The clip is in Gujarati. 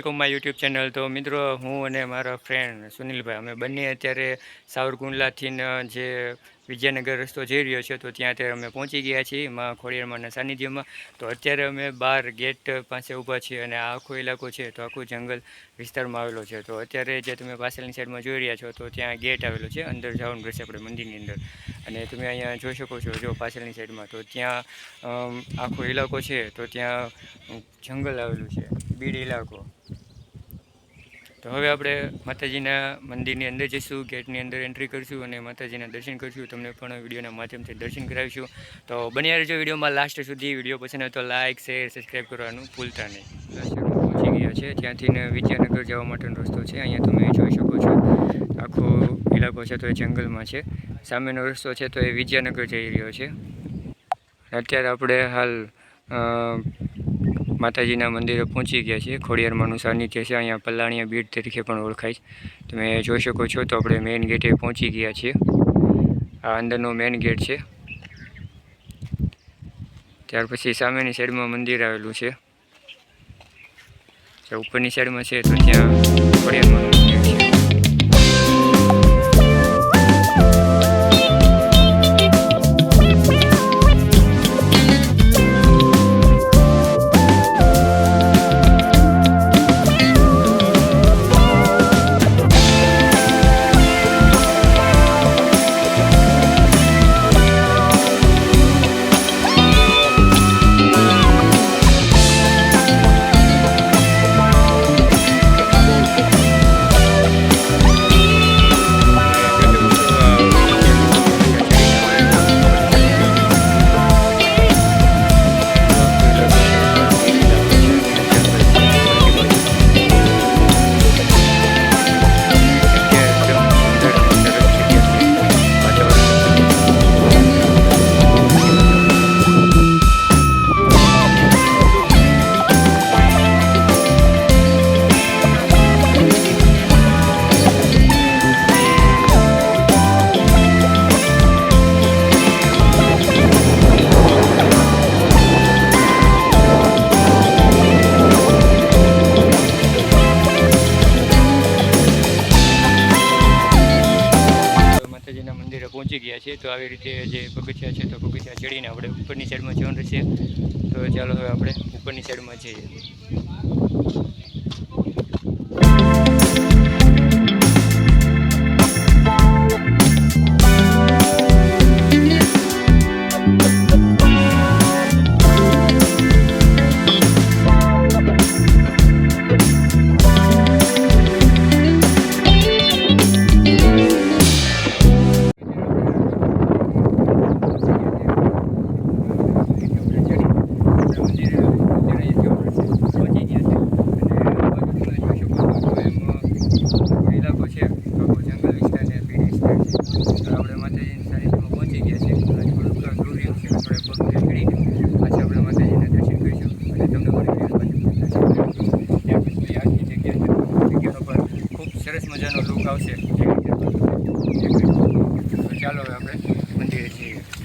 Welcome my YouTube channel. તો મિત્રો હું અને મારા ફ્રેન્ડ સુનિલભાઈ અમે બંને અત્યારે સાવરકુંડલાથી જે વિદ્યાનગર રસ્તો જઈ રહ્યો છે તો ત્યાં અત્યારે અમે પહોંચી ગયા છીએ માં ખોડિયારમાંના સાનિધ્યમાં। તો અત્યારે અમે બહાર ગેટ પાસે ઊભા છીએ અને આ આખો ઇલાકો છે તો આખું જંગલ વિસ્તારમાં આવેલો છે। તો અત્યારે જે તમે પાછળની સાઈડમાં જોઈ રહ્યા છો તો ત્યાં ગેટ આવેલો છે, અંદર જવાનું રહેશે આપણે મંદિરની અંદર। અને તમે અહીંયા જોઈ શકો છો જો પાછળની સાઈડમાં તો ત્યાં આખો ઇલાકો છે તો ત્યાં જંગલ આવેલું છે, બીડ ઇલાકો। તો હવે આપણે માતાજીના મંદિરની અંદર જઈશું, ગેટની અંદર એન્ટ્રી કરીશું અને માતાજીના દર્શન કરીશું। તમને પણ વિડીયોના માધ્યમથી દર્શન કરાવીશું। તો બન્યા રહેજો વિડીયોમાં લાસ્ટ સુધી। વિડીયો પસંદ આવે તો લાઇક, શેર, સબસ્ક્રાઈબ કરવાનું ભૂલતા નહીં। પહોંચી ગયા છે, ત્યાંથી વિદ્યાનગર જવા માટેનો રસ્તો છે। અહીંયા તમે જોઈ શકો છો આખો ઇલાકો છે તો એ જંગલમાં છે। સામેનો રસ્તો છે તો એ વિદ્યાનગર જઈ રહ્યો છે। અત્યારે આપણે હાલ માતાજીના મંદિરે પહોંચી ગયા છીએ। ખોડિયારમાંનું સાનિધ્ય છે, અહીંયા પલાણિયા બીડ તરીકે પણ ઓળખાય છે। તમે જોઈ શકો છો તો આપણે મેઇન ગેટે પહોંચી ગયા છીએ। આ અંદરનો મેઇન ગેટ છે। ત્યાર પછી સામેની સાઈડમાં મંદિર આવેલું છે, ઉપરની સાઈડમાં છે તો ત્યાં ખોડિયારમાંનું મંદિર છે। મંદિરે પહોંચી ગયા છે તો આવી રીતે જે પગથિયા છે તો પગથિયા ચડીને આપણે ઉપરની સાઈડમાં જવાનું રહેશે। તો ચાલો હવે આપણે ઉપરની સાઈડમાં જઈએ। સરસ મજાનો લુક આવશે। તો ચાલો હવે આપણે મંદિરે જઈએ।